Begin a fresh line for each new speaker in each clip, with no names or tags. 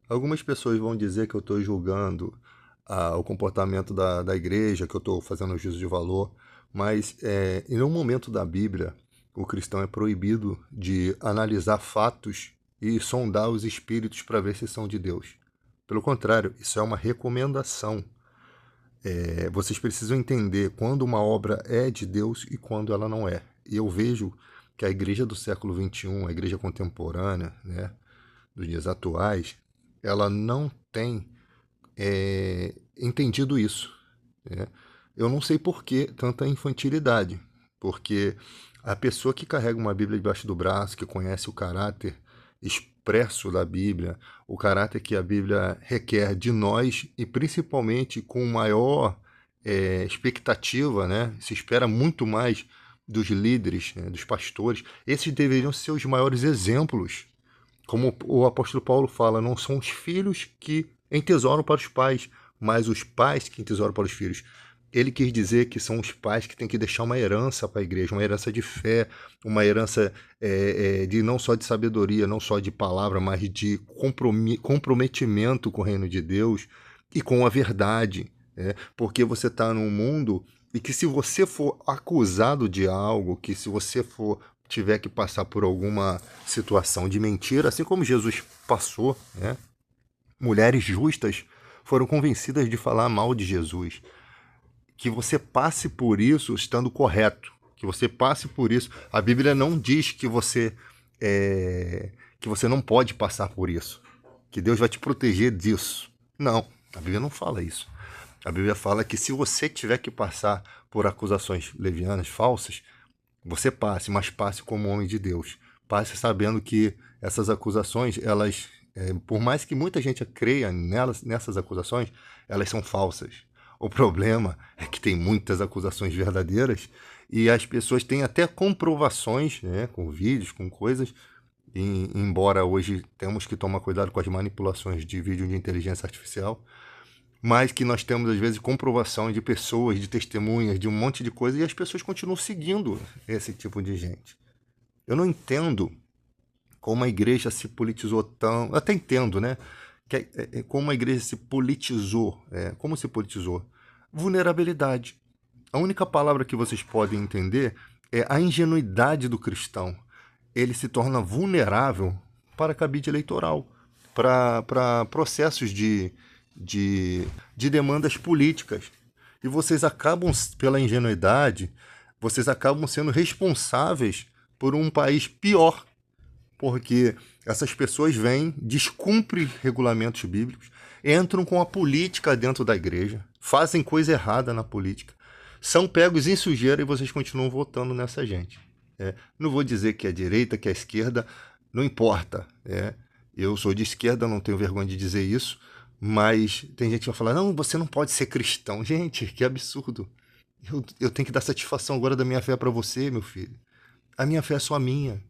Algumas pessoas vão dizer que eu estou julgando o comportamento da igreja, que eu estou fazendo juízo de valor, mas em nenhum momento da Bíblia o cristão é proibido de analisar fatos e sondar os espíritos para ver se são de Deus. Pelo contrário, isso é uma recomendação. Vocês precisam entender quando uma obra é de Deus e quando ela não é. E eu vejo que a igreja do século XXI, a igreja contemporânea, né, dos dias atuais, ela não tem entendido isso, né? Eu não sei por que tanta infantilidade, porque a pessoa que carrega uma Bíblia debaixo do braço, que conhece o caráter expresso da Bíblia, o caráter que a Bíblia requer de nós e principalmente com maior expectativa, né? Se espera muito mais dos líderes, né? Dos pastores. Esses deveriam ser os maiores exemplos, como o apóstolo Paulo fala, não são os filhos que entesouram para os pais, mas os pais que entesouram para os filhos. Ele quis dizer que são os pais que têm que deixar uma herança para a igreja, uma herança de fé, uma herança de não só de sabedoria, não só de palavra, mas de comprometimento com o reino de Deus e com a verdade. Né? Porque você está num mundo e que se você for acusado de algo, que se você for tiver que passar por alguma situação de mentira, assim como Jesus passou, né? Mulheres justas foram convencidas de falar mal de Jesus. Que você passe por isso estando correto, que você passe por isso. A Bíblia não diz que você não pode passar por isso, que Deus vai te proteger disso. Não, a Bíblia não fala isso. A Bíblia fala que se você tiver que passar por acusações levianas, falsas, você passe, mas passe como homem de Deus. Passe sabendo que essas acusações, elas, por mais que muita gente creia nessas acusações, elas são falsas. O problema é que tem muitas acusações verdadeiras e as pessoas têm até comprovações, né, com vídeos, com coisas, embora hoje temos que tomar cuidado com as manipulações de vídeo de inteligência artificial, mas que nós temos, às vezes, comprovação de pessoas, de testemunhas, de um monte de coisa, e as pessoas continuam seguindo esse tipo de gente. Eu não entendo como a igreja se politizou tão... Eu até entendo, né? Como a igreja se politizou. Como se politizou? Vulnerabilidade. A única palavra que vocês podem entender é a ingenuidade do cristão. Ele se torna vulnerável para cabide eleitoral, para processos de demandas políticas. E vocês acabam, pela ingenuidade, vocês acabam sendo responsáveis por um país pior, porque essas pessoas vêm, descumprem regulamentos bíblicos, entram com a política dentro da igreja, fazem coisa errada na política, são pegos em sujeira e vocês continuam votando nessa gente. Não vou dizer que é a direita, que é a esquerda, não importa. Eu sou de esquerda, não tenho vergonha de dizer isso, mas tem gente que vai falar, não, você não pode ser cristão. Gente, que absurdo. Eu tenho que dar satisfação agora da minha fé para você, meu filho. A minha fé é só minha.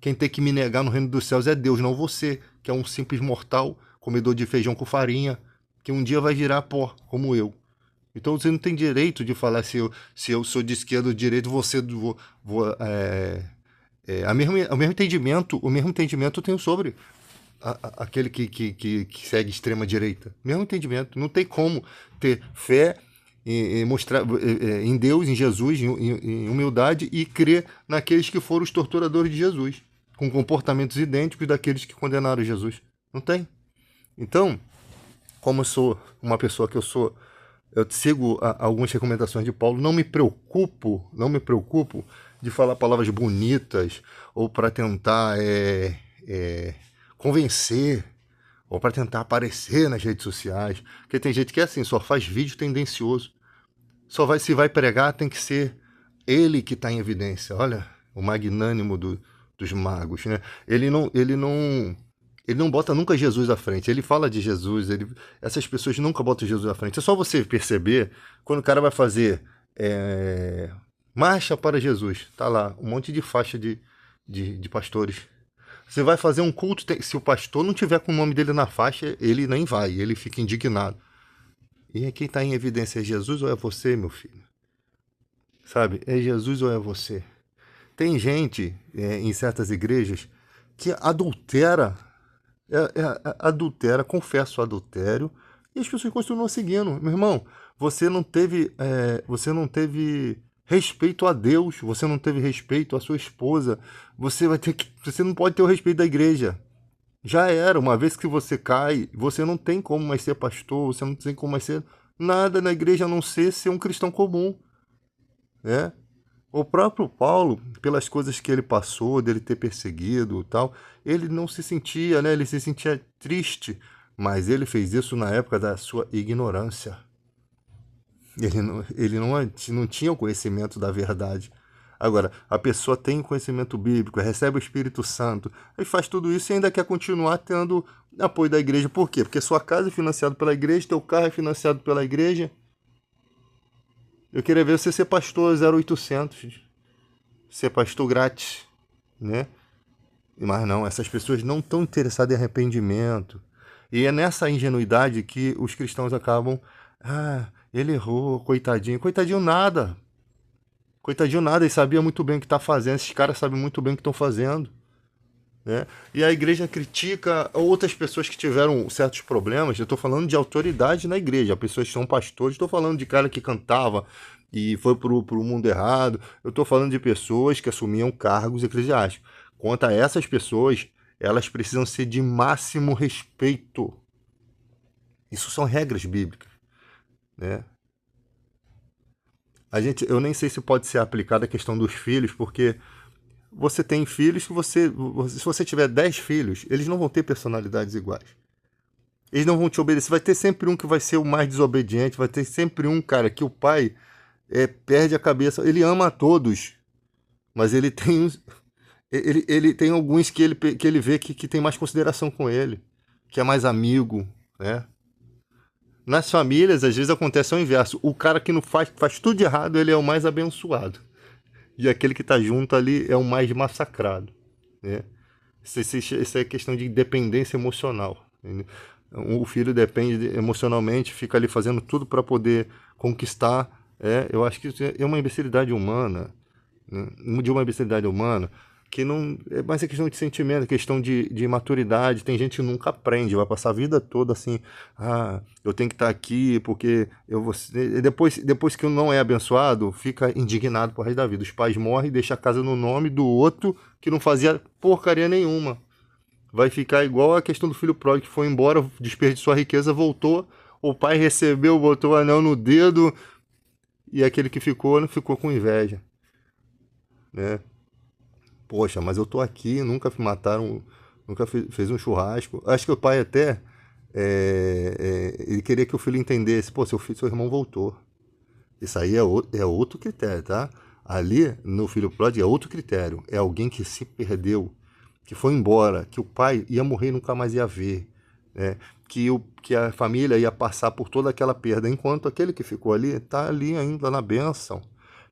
Quem tem que me negar no reino dos céus é Deus, não você, que é um simples mortal, comedor de feijão com farinha, que um dia vai virar pó, como eu. Então você não tem direito de falar se eu sou de esquerda ou de direita, você o mesmo entendimento eu tenho sobre aquele que segue extrema direita. Mesmo entendimento. Não tem como ter fé e mostrar em Deus, em Jesus, em humildade e crer naqueles que foram os torturadores de Jesus, com comportamentos idênticos daqueles que condenaram Jesus. Não tem. Então, como eu sou uma pessoa que eu sigo algumas recomendações de Paulo, não me preocupo de falar palavras bonitas ou para tentar convencer ou para tentar aparecer nas redes sociais, porque tem gente que é assim, só faz vídeo tendencioso, se vai pregar tem que ser ele que está em evidência. Olha, o magnânimo dos magos, né? Ele não bota nunca Jesus à frente. Ele fala de Jesus, essas pessoas nunca botam Jesus à frente. É só você perceber quando o cara vai fazer marcha para Jesus. Tá lá, um monte de faixa de pastores. Você vai fazer um culto, se o pastor não tiver com o nome dele na faixa, ele nem vai, ele fica indignado. E quem está em evidência é Jesus ou é você, meu filho? Sabe? É Jesus ou é você? Tem gente em certas igrejas que adultera adultera, confessa o adultério, e as pessoas continuam seguindo. Meu irmão, você não teve respeito a Deus, você não teve respeito à sua esposa, você não pode ter o respeito da igreja. Já era, uma vez que você cai, você não tem como mais ser pastor, você não tem como mais ser nada na igreja a não ser um cristão comum, né? O próprio Paulo, pelas coisas que ele passou, dele ter perseguido e tal, ele não se sentia, né? Ele se sentia triste, mas ele fez isso na época da sua ignorância. Ele não tinha o conhecimento da verdade. Agora, a pessoa tem conhecimento bíblico, recebe o Espírito Santo, e faz tudo isso e ainda quer continuar tendo apoio da igreja. Por quê? Porque sua casa é financiada pela igreja, teu carro é financiado pela igreja. Eu queria ver você ser pastor 0800, ser pastor grátis, né? Mas não, essas pessoas não estão interessadas em arrependimento. E é nessa ingenuidade que os cristãos acabam, ele errou, coitadinho. Coitadinho nada. Coitadinho nada, ele sabia muito bem o que está fazendo, esses caras sabem muito bem o que estão fazendo, né? E a igreja critica outras pessoas que tiveram certos problemas. Eu estou falando de autoridade na igreja, pessoas que são pastores, estou falando de cara que cantava e foi para o mundo errado, eu estou falando de pessoas que assumiam cargos eclesiásticos. Quanto a essas pessoas, elas precisam ser de máximo respeito. Isso são regras bíblicas, né? Eu nem sei se pode ser aplicada a questão dos filhos, porque você tem filhos que se você tiver 10 filhos, eles não vão ter personalidades iguais. Eles não vão te obedecer. Vai ter sempre um que vai ser o mais desobediente, vai ter sempre um, cara, que o pai perde a cabeça. Ele ama a todos, mas ele tem alguns que ele vê que tem mais consideração com ele, que é mais amigo, né? Nas famílias, às vezes acontece o inverso. O cara que não faz tudo de errado, ele é o mais abençoado. E aquele que está junto ali é o mais massacrado, né? Isso é questão de dependência emocional, né? O filho depende emocionalmente, fica ali fazendo tudo para poder conquistar. Eu acho que isso é uma imbecilidade humana, né? De uma imbecilidade humana que não é mais questão de sentimento, é questão de maturidade. Tem gente que nunca aprende, vai passar a vida toda assim, eu tenho que estar aqui porque eu vou ser... depois que não é abençoado, fica indignado por resto da vida. Os pais morrem e deixam a casa no nome do outro que não fazia porcaria nenhuma. Vai ficar igual a questão do filho pródigo que foi embora, desperdiçou a riqueza, voltou, o pai recebeu, botou o anel no dedo e aquele que ficou, não ficou com inveja, né? Poxa, mas eu tô aqui, nunca me mataram, nunca fez um churrasco. Acho que o pai até, ele queria que o filho entendesse, pô, seu irmão voltou. Isso aí é outro critério, tá? Ali, no filho pródigo, é outro critério. É alguém que se perdeu, que foi embora, que o pai ia morrer e nunca mais ia ver, né? Que a família ia passar por toda aquela perda, enquanto aquele que ficou ali, está ali ainda na bênção.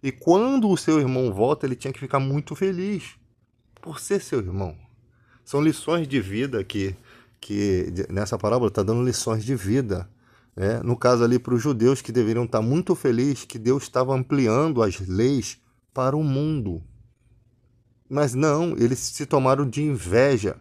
E quando o seu irmão volta, ele tinha que ficar muito feliz por ser seu irmão. São lições de vida que nessa parábola está dando lições de vida, né? No caso ali para os judeus, que deveriam estar muito felizes que Deus estava ampliando as leis para o mundo. Mas não, eles se tomaram de inveja.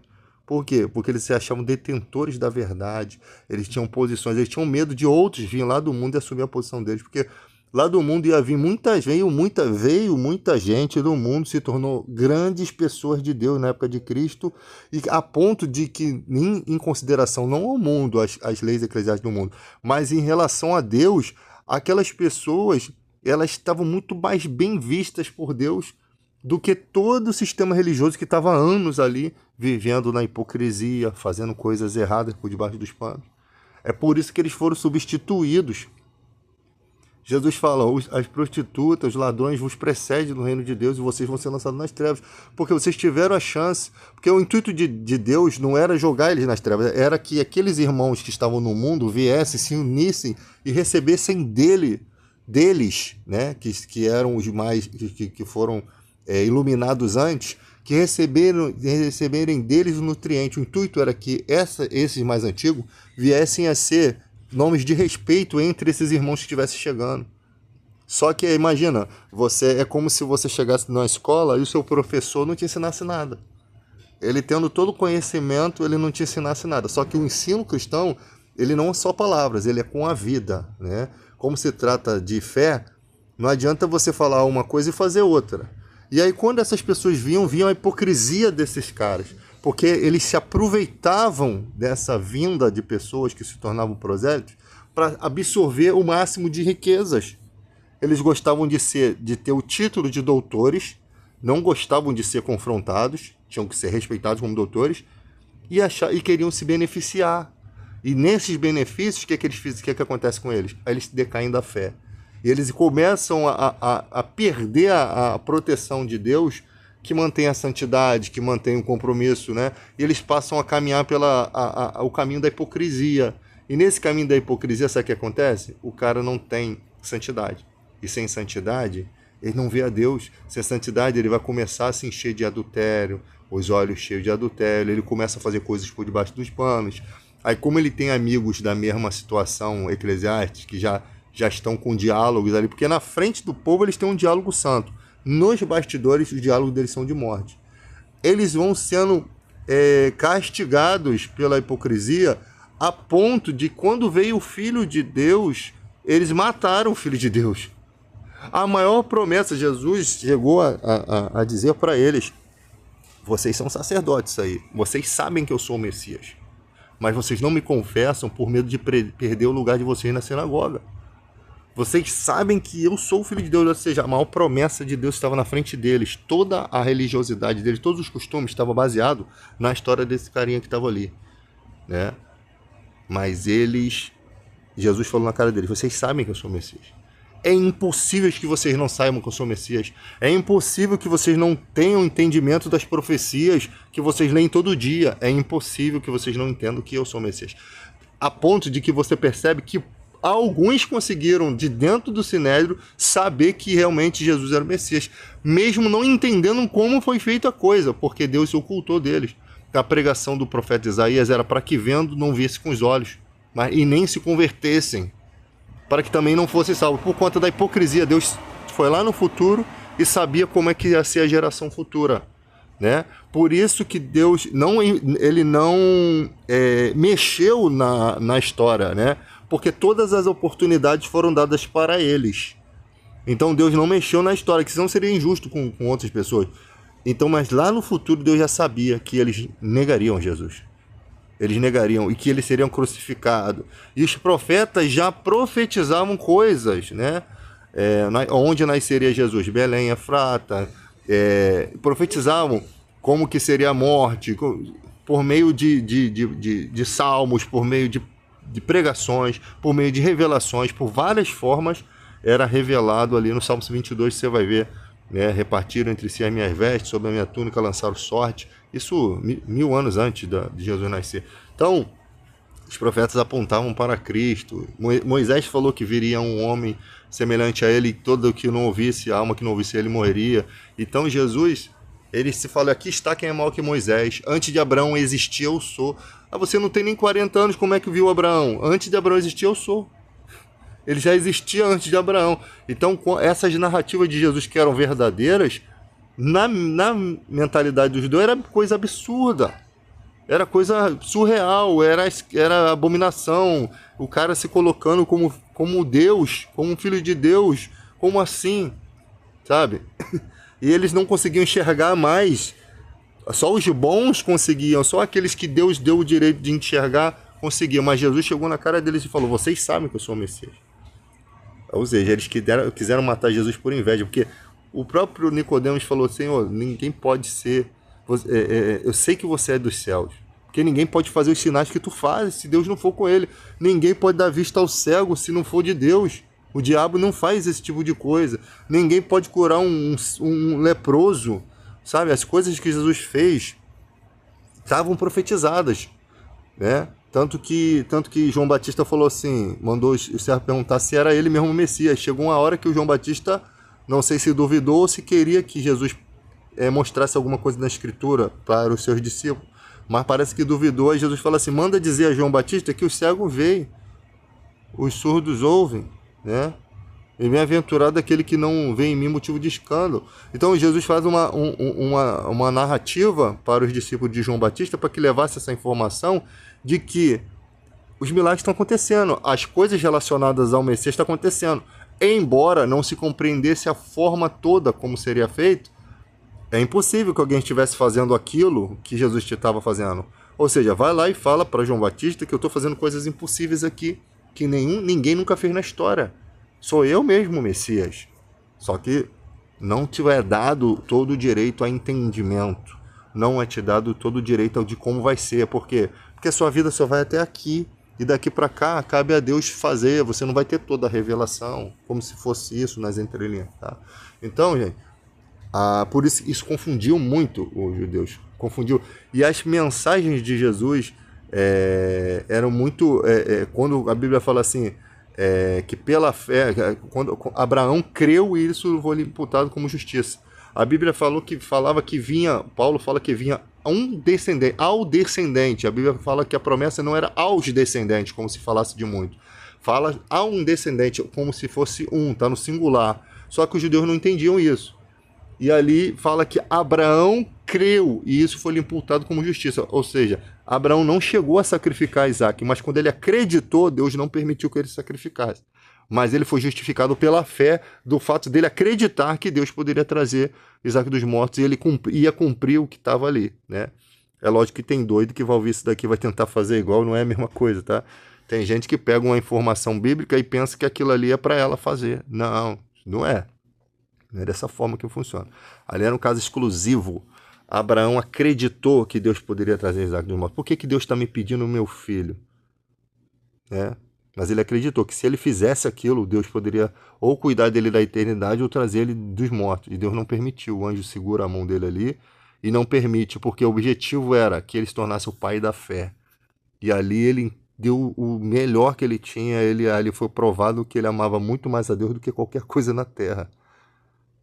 Por quê? Porque eles se achavam detentores da verdade, eles tinham posições, eles tinham medo de outros virem lá do mundo e assumir a posição deles, porque lá do mundo ia vir veio muita gente do mundo, se tornou grandes pessoas de Deus na época de Cristo, e a ponto de que, em consideração não ao mundo, as leis eclesiásticas do mundo, mas em relação a Deus, aquelas pessoas, elas estavam muito mais bem vistas por Deus do que todo o sistema religioso que estava há anos ali, vivendo na hipocrisia, fazendo coisas erradas por debaixo dos panos. É por isso que eles foram substituídos. Jesus fala, as prostitutas, os ladrões vos precedem no reino de Deus e vocês vão ser lançados nas trevas, porque vocês tiveram a chance, porque o intuito de Deus não era jogar eles nas trevas, era que aqueles irmãos que estavam no mundo viessem, se unissem e recebessem deles, né, que eram os mais, que foram iluminados antes, que receberem deles o nutriente. O intuito era que esses mais antigos viessem a ser nomes de respeito entre esses irmãos que estivessem chegando. Só que imagina, é como se você chegasse na escola e o seu professor não te ensinasse nada. ele tendo todo o conhecimento, ele não te ensinasse nada. Só que o ensino cristão, ele não é só palavras, ele é com a vida, né? Como se trata de fé, não adianta você falar uma coisa e fazer outra. E aí quando essas pessoas viam a hipocrisia desses caras, porque eles se aproveitavam dessa vinda de pessoas que se tornavam prosélitos para absorver o máximo de riquezas. Eles gostavam de ter o título de doutores, não gostavam de ser confrontados, tinham que ser respeitados como doutores, e queriam se beneficiar. E nesses benefícios, o que acontece com eles? Aí eles decaem da fé. E eles começam a perder a proteção de Deus, que mantém a santidade, que mantém o compromisso, né? E eles passam a caminhar o caminho da hipocrisia. E nesse caminho da hipocrisia, sabe o que acontece? O cara não tem santidade. E sem santidade, ele não vê a Deus. Sem santidade, ele vai começar a se encher de adultério, os olhos cheios de adultério, ele começa a fazer coisas por debaixo dos panos. Aí, como ele tem amigos da mesma situação eclesiástica, que já estão com diálogos ali, porque na frente do povo eles têm um diálogo santo. Nos bastidores, os diálogos deles são de morte. Eles vão sendo castigados pela hipocrisia, a ponto de, quando veio o Filho de Deus, eles mataram o Filho de Deus. A maior promessa, Jesus chegou a dizer para eles: vocês são sacerdotes aí, vocês sabem que eu sou o Messias, mas vocês não me confessam por medo de perder o lugar de vocês na sinagoga. Vocês sabem que eu sou o Filho de Deus, ou seja, a maior promessa de Deus estava na frente deles. Toda a religiosidade deles, todos os costumes estavam baseados na história desse carinha que estava ali, né? Mas Jesus falou na cara deles: vocês sabem que eu sou o Messias. É impossível que vocês não saibam que eu sou o Messias. É impossível que vocês não tenham entendimento das profecias que vocês leem todo dia. É impossível que vocês não entendam que eu sou o Messias. A ponto de que você percebe que alguns conseguiram, de dentro do Sinédrio, saber que realmente Jesus era o Messias, mesmo não entendendo como foi feita a coisa, porque Deus se ocultou deles. A pregação do profeta Isaías era para que vendo não visse com os olhos, e nem se convertessem, para que também não fossem salvos. Por conta da hipocrisia, Deus foi lá no futuro e sabia como é que ia ser a geração futura, né? Por isso que Deus não mexeu na história, né? Porque todas as oportunidades foram dadas para eles. Então Deus não mexeu na história, que senão seria injusto com outras pessoas. Então, mas lá no futuro Deus já sabia que eles negariam Jesus. Eles negariam e que eles seriam crucificados. E os profetas já profetizavam coisas, né? Onde nasceria Jesus? Belém, Efrata. Profetizavam como que seria a morte, por meio de salmos, por meio de pregações, por meio de revelações, por várias formas era revelado ali no Salmo 22, você vai ver, né? Repartiram entre si as minhas vestes, sobre a minha túnica lançaram sorte. Isso 1000 anos antes de Jesus nascer. Então, os profetas apontavam para Cristo. Moisés falou que viria um homem semelhante a ele, e todo que não ouvisse, a alma que não ouvisse ele morreria. Então Jesus, ele se fala: aqui está quem é maior que Moisés. Antes de Abraão existir, eu sou. Você não tem nem 40 anos, como é que viu Abraão? Antes de Abraão existir, eu sou. Ele já existia antes de Abraão. Então, essas narrativas de Jesus que eram verdadeiras, na mentalidade dos dois, era coisa absurda. Era coisa surreal, era abominação. O cara se colocando como Deus, como um filho de Deus. Como assim? Sabe? E eles não conseguiam enxergar mais. Só os bons conseguiam, só aqueles que Deus deu o direito de enxergar conseguiam. Mas Jesus chegou na cara deles e falou: vocês sabem que eu sou o Messias. Ou seja, eles quiseram matar Jesus por inveja, porque o próprio Nicodemos falou: Senhor, ninguém pode ser... eu sei que você é dos céus, porque ninguém pode fazer os sinais que tu fazes se Deus não for com ele. Ninguém pode dar vista ao cego se não for de Deus. O diabo não faz esse tipo de coisa. Ninguém pode curar um leproso. Sabe, as coisas que Jesus fez estavam profetizadas, né? Tanto que João Batista falou assim, mandou os servos perguntar se era ele mesmo o Messias. Chegou uma hora que o João Batista, não sei se duvidou ou se queria que Jesus mostrasse alguma coisa na Escritura para os seus discípulos, mas parece que duvidou. Aí Jesus fala assim: manda dizer a João Batista que os cegos veem, os surdos ouvem, né? E bem-aventurado aquele que não vê em mim motivo de escândalo. Então Jesus faz uma narrativa para os discípulos de João Batista para que levasse essa informação de que os milagres estão acontecendo, as coisas relacionadas ao Messias estão acontecendo. Embora não se compreendesse a forma toda como seria feito, é impossível que alguém estivesse fazendo aquilo que Jesus estava fazendo. Ou seja, vai lá e fala para João Batista que eu estou fazendo coisas impossíveis aqui, que ninguém nunca fez na história. Sou eu mesmo o Messias. Só que não te é dado todo o direito a entendimento. Não é te dado todo o direito de como vai ser. Por quê? Porque a sua vida só vai até aqui. E daqui para cá, cabe a Deus fazer. Você não vai ter toda a revelação, como se fosse isso nas entrelinhas. Tá? Então, gente, por isso confundiu muito os judeus. Confundiu. E as mensagens de Jesus eram muito... quando a Bíblia fala assim... que pela fé, quando Abraão creu e isso foi imputado como justiça. A Bíblia falava que vinha, Paulo fala que vinha um descendente, ao descendente. A Bíblia fala que a promessa não era aos descendentes, como se falasse de muito. Fala a um descendente, como se fosse tá no singular. Só que os judeus não entendiam isso. E ali fala que Abraão creu e isso foi lhe imputado como justiça. Ou seja, Abraão não chegou a sacrificar Isaac, mas quando ele acreditou, Deus não permitiu que ele sacrificasse. Mas ele foi justificado pela fé do fato dele acreditar que Deus poderia trazer Isaac dos mortos e ele ia cumprir o que estava ali, né? É lógico que tem doido que vai ouvir isso daqui e vai tentar fazer igual, não é a mesma coisa, tá? Tem gente que pega uma informação bíblica e pensa que aquilo ali é para ela fazer. Não, não é. Não é dessa forma que funciona. Ali era um caso exclusivo. Abraão acreditou que Deus poderia trazer Isaac dos mortos. Por que Deus está me pedindo o meu filho? Mas ele acreditou que se ele fizesse aquilo, Deus poderia ou cuidar dele da eternidade ou trazer ele dos mortos. E Deus não permitiu. O anjo segura a mão dele ali e não permite, porque o objetivo era que ele se tornasse o pai da fé. E ali ele deu o melhor que ele tinha. Ali foi provado que ele amava muito mais a Deus do que qualquer coisa na terra.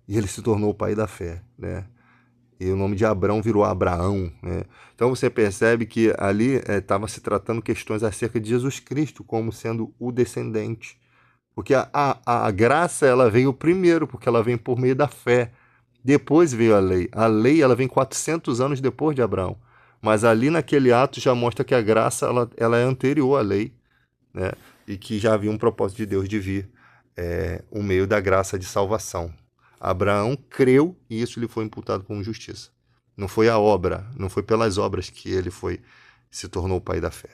E ele se tornou o pai da fé, né? E o nome de Abrão virou Abraão, né? Então você percebe que ali estava se tratando questões acerca de Jesus Cristo como sendo o descendente. Porque a graça ela veio primeiro, porque ela vem por meio da fé. Depois veio a lei. A lei ela vem 400 anos depois de Abraão. Mas ali naquele ato já mostra que a graça ela é anterior à lei, né? E que já havia um propósito de Deus de vir o meio da graça de salvação. Abraão creu e isso lhe foi imputado como justiça. Não foi a obra, não foi pelas obras que ele se tornou o pai da fé.